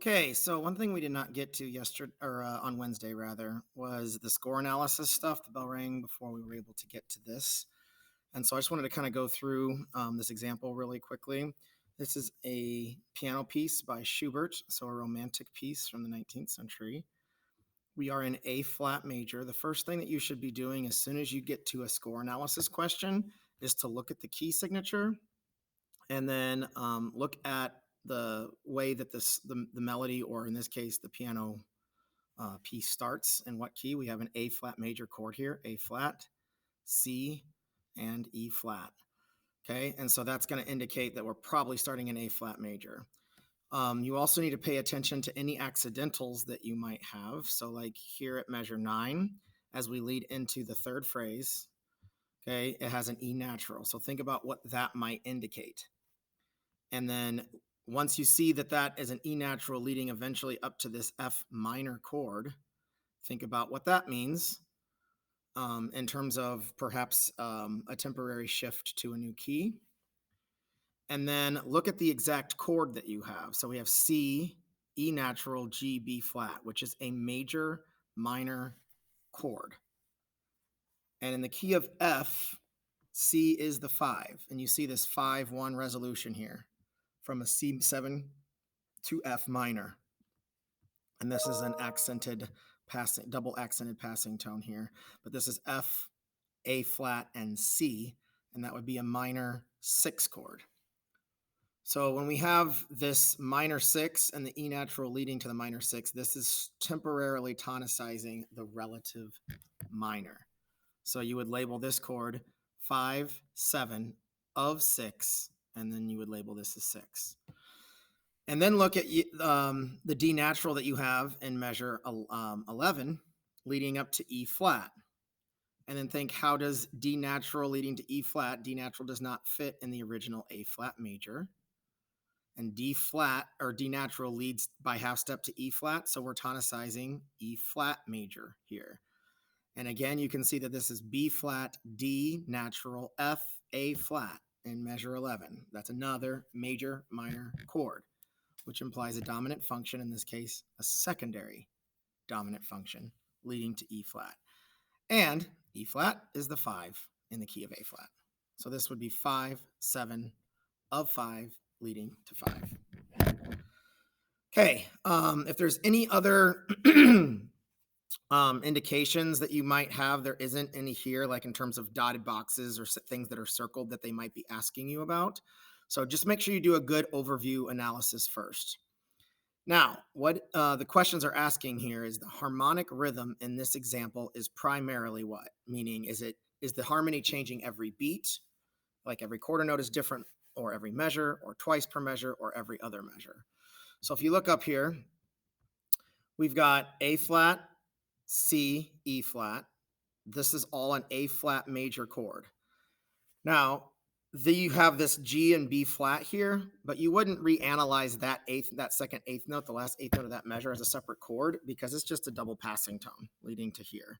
Okay, so one thing we did not get to yesterday or on Wednesday rather was the score analysis stuff. The bell rang before we were able to get to this, and so I just wanted to kind of go through this example really quickly. This is a piano piece by Schubert, so a romantic piece from the 19th century. We are in A flat major. The first thing that you should be doing as soon as you get to a score analysis question is to look at the key signature and then look at the way that the melody, or in this case the piano piece, starts and what key. We have an A flat major chord here: A flat, C, and E flat. Okay, and so that's going to indicate that we're probably starting in A flat major. You also need to pay attention to any accidentals that you might have. So like here at measure 9, as we lead into the third phrase, okay, it has an E natural. So think about what that might indicate. And then once you see that that is an E natural leading eventually up to this F minor chord, think about what that means in terms of perhaps a temporary shift to a new key. And then look at the exact chord that you have. So we have C, E natural, G, B flat, which is a major minor chord. And in the key of F, C is the 5. And you see this 5-1 resolution here from a C7 to F minor. And this is an accented passing, double accented passing tone here. But this is F, A flat, and C, and that would be a minor 6 chord. So when we have this minor 6 and the E natural leading to the minor 6, this is temporarily tonicizing the relative minor. So you would label this chord 5, 7 of 6, and then you would label this as 6. And then look at the D natural that you have in measure 11 leading up to E flat. And then think, how does D natural leading to E flat? D natural does not fit in the original A flat major. And D flat, or D natural, leads by half step to E flat. So we're tonicizing E flat major here. And again, you can see that this is B flat, D natural, F, A flat in measure 11. That's another major minor chord, which implies a dominant function, in this case, a secondary dominant function leading to E flat. And E flat is the 5 in the key of A flat. So this would be 5, 7 of 5 leading to 5. Okay, if there's any other indications that you might have, there isn't any here, like in terms of dotted boxes or things that are circled that they might be asking you about. So just make sure you do a good overview analysis first. Now, what the questions are asking here is the harmonic rhythm in this example is primarily what? Meaning, is the harmony changing every beat, like every quarter note is different, or every measure, or twice per measure, or every other measure? So if you look up here, we've got A flat, C, E flat. This is all an A flat major chord. Now, you have this G and B flat here, but you wouldn't reanalyze that second eighth note, the last eighth note of that measure, as a separate chord, because it's just a double passing tone leading to here.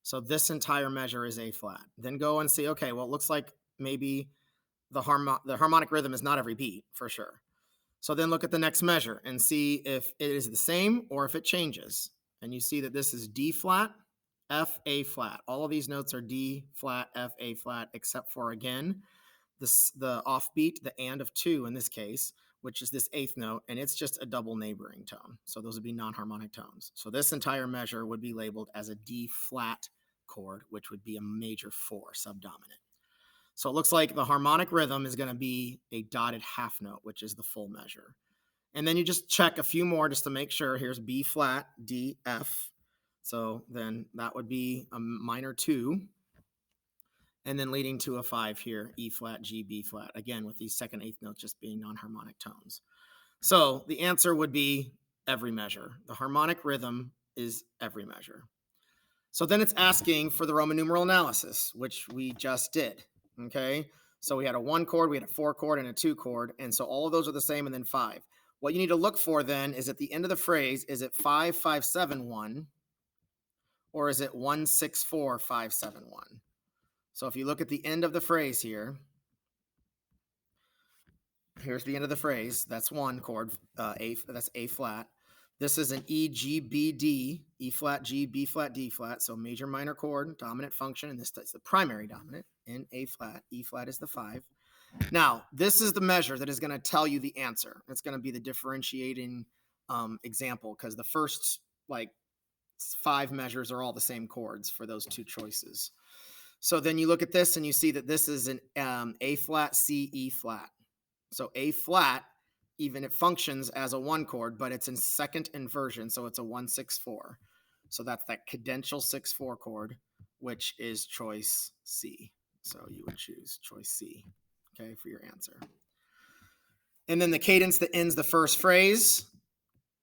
So this entire measure is A flat. Then go and see, okay, well, it looks like maybe the harmonic rhythm is not every beat for sure. So then look at the next measure and see if it is the same or if it changes. And you see that this is D flat, F, A flat. All of these notes are D flat, F, A flat, except for, again, the offbeat, the and of 2 in this case, which is this eighth note, and it's just a double neighboring tone. So those would be non-harmonic tones. So this entire measure would be labeled as a D flat chord, which would be a major 4 subdominant. So it looks like the harmonic rhythm is going to be a dotted half note, which is the full measure. And then you just check a few more just to make sure. Here's B flat, D, F. So then that would be a minor 2. And then leading to a 5 here, E flat, G, B flat. Again, with these second eighth notes just being non-harmonic tones. So the answer would be every measure. The harmonic rhythm is every measure. So then it's asking for the Roman numeral analysis, which we just did. Okay, so we had a 1 chord, we had a 4 chord, and a 2 chord. And so all of those are the same, and then 5. What you need to look for then is at the end of the phrase, is it 5, 5, 7, 1? Or is it 1, 6, 4, 5, 7, 1? So if you look at the end of the phrase here, here's the end of the phrase. That's 1 chord, that's A flat. This is an E, G, B, D, E flat, G, B flat, D flat. So major minor chord, dominant function, and this is the primary dominant in A flat. E flat is the 5. Now, this is the measure that is going to tell you the answer. It's going to be the differentiating example, because the first like 5 measures are all the same chords for those 2 choices. So then you look at this and you see that this is an A flat, C, E flat. So A flat, even it functions as a 1 chord, but it's in second inversion, so it's a 1-6-4. So that's that cadential 6-4 chord, which is choice C. So you would choose choice C, okay, for your answer. And then the cadence that ends the first phrase,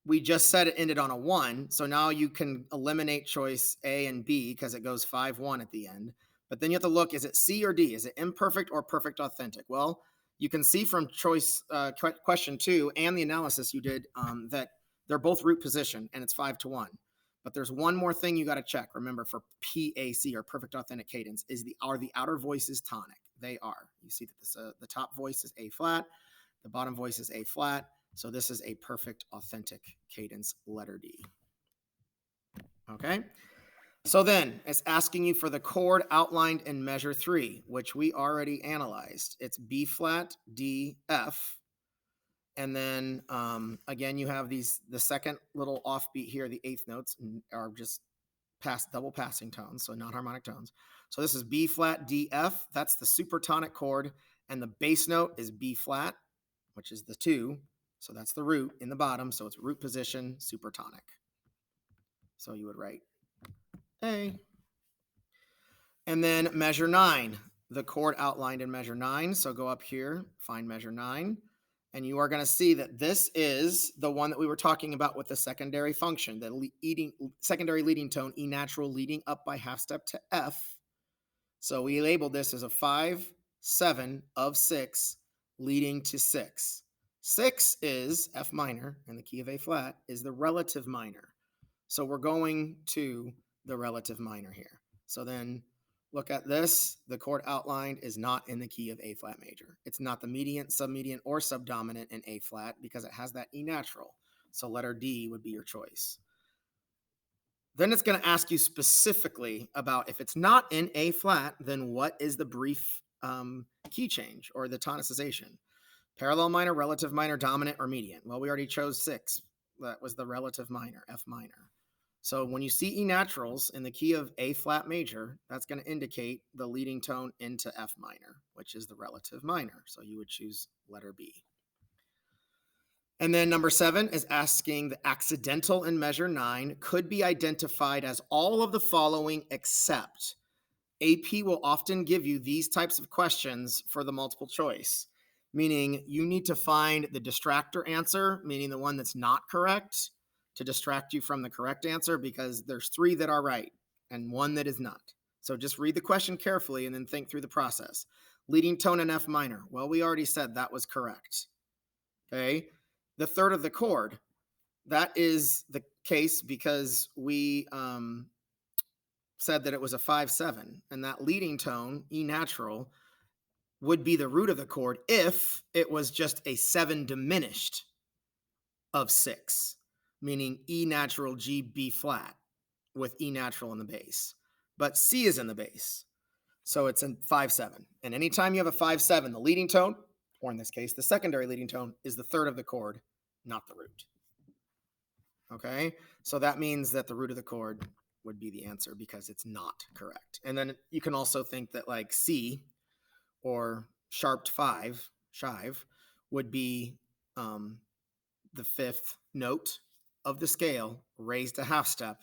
we just said it ended on a 1. So now you can eliminate choice A and B because it goes 5-1 at the end. But then you have to look, is it C or D? Is it imperfect or perfect authentic? Well, you can see from choice question 2 and the analysis you did that they're both root position and it's 5-1. But there's one more thing you got to check. Remember, for PAC or perfect authentic cadence, are the outer voices tonic? They are. You see that this, the top voice is A flat, the bottom voice is A flat. So this is a perfect authentic cadence, letter D. Okay. So then it's asking you for the chord outlined in measure 3, which we already analyzed. It's B flat, D, F. And then again, you have the second little offbeat here, the 8th notes are just double passing tones, so non-harmonic tones. So this is B flat, D, F. That's the supertonic chord. And the bass note is B flat, which is the 2. So that's the root in the bottom. So it's root position, supertonic. So you would write A. And then measure 9, the chord outlined in measure 9. So go up here, find measure 9. And you are going to see that this is the one that we were talking about with the secondary function, the secondary leading tone, E natural, leading up by half step to F. So we labeled this as a 5-7 of 6 leading to 6. 6 is F minor, and the key of A flat is the relative minor. So we're going to the relative minor here. So then look at this. The chord outlined is not in the key of A flat major. It's not the mediant, submediant, or subdominant in A flat because it has that E natural. So letter D would be your choice. Then it's going to ask you specifically about if it's not in A flat, then what is the brief key change or the tonicization? Parallel minor, relative minor, dominant, or mediant? Well, we already chose 6. That was the relative minor, F minor. So when you see E naturals in the key of A flat major, that's going to indicate the leading tone into F minor, which is the relative minor. So you would choose letter B. And then number 7 is asking the accidental in measure 9 could be identified as all of the following except. AP will often give you these types of questions for the multiple choice, meaning you need to find the distractor answer, meaning the one that's not correct, to distract you from the correct answer, because there's 3 that are right and 1 that is not. So just read the question carefully and then think through the process. Leading tone in F minor. Well, we already said that was correct. Okay. The third of the chord, that is the case because we said that it was a 5-7, and that leading tone, E natural, would be the root of the chord if it was just a 7 diminished of 6, meaning E natural, G, B flat with E natural in the bass. But C is in the bass, so it's in 5-7. And anytime you have a 5-7, the leading tone, or in this case, the secondary leading tone, is the third of the chord, not the root. Okay, so that means that the root of the chord would be the answer because it's not correct. And then you can also think that like C or sharped 5, shive, would be the 5th note of the scale raised a half step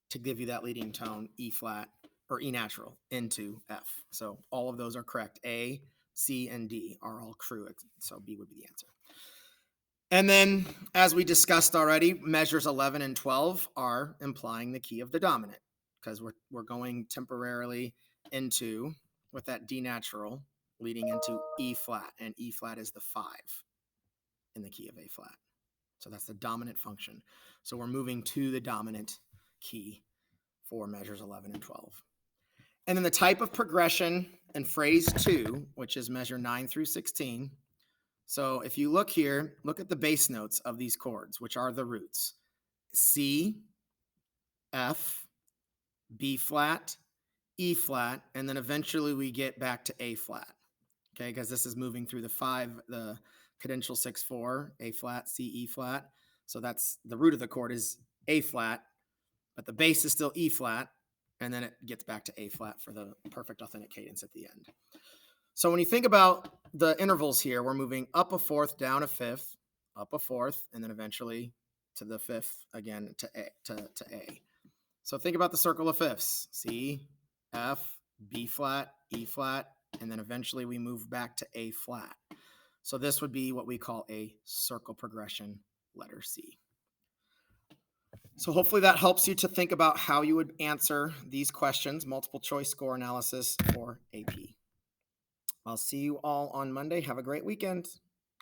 to give you that leading tone, E flat or E natural into F. So all of those are correct. A, C, and D are all true. So B would be the answer. And then, as we discussed already, measures 11 and 12 are implying the key of the dominant because we're going temporarily into, with that D natural, leading into E flat, and E flat is the 5 in the key of A flat. So that's the dominant function. So we're moving to the dominant key for measures 11 and 12. And then the type of progression in phrase 2, which is measure 9 through 16. So if you look here, look at the bass notes of these chords, which are the roots. C, F, B flat, E flat, and then eventually we get back to A flat. Okay, because this is moving through the cadential 6/4, A flat, C, E flat. So that's the root of the chord is A flat, but the bass is still E flat, and then it gets back to A flat for the perfect authentic cadence at the end. So when you think about the intervals here, we're moving up a fourth, down a fifth, up a fourth, and then eventually to the fifth again to A. So think about the circle of fifths: C, F, B flat, E flat, and then eventually we move back to A flat. So this would be what we call a circle progression, letter C. So hopefully that helps you to think about how you would answer these questions, multiple choice score analysis for AP. I'll see you all on Monday. Have a great weekend.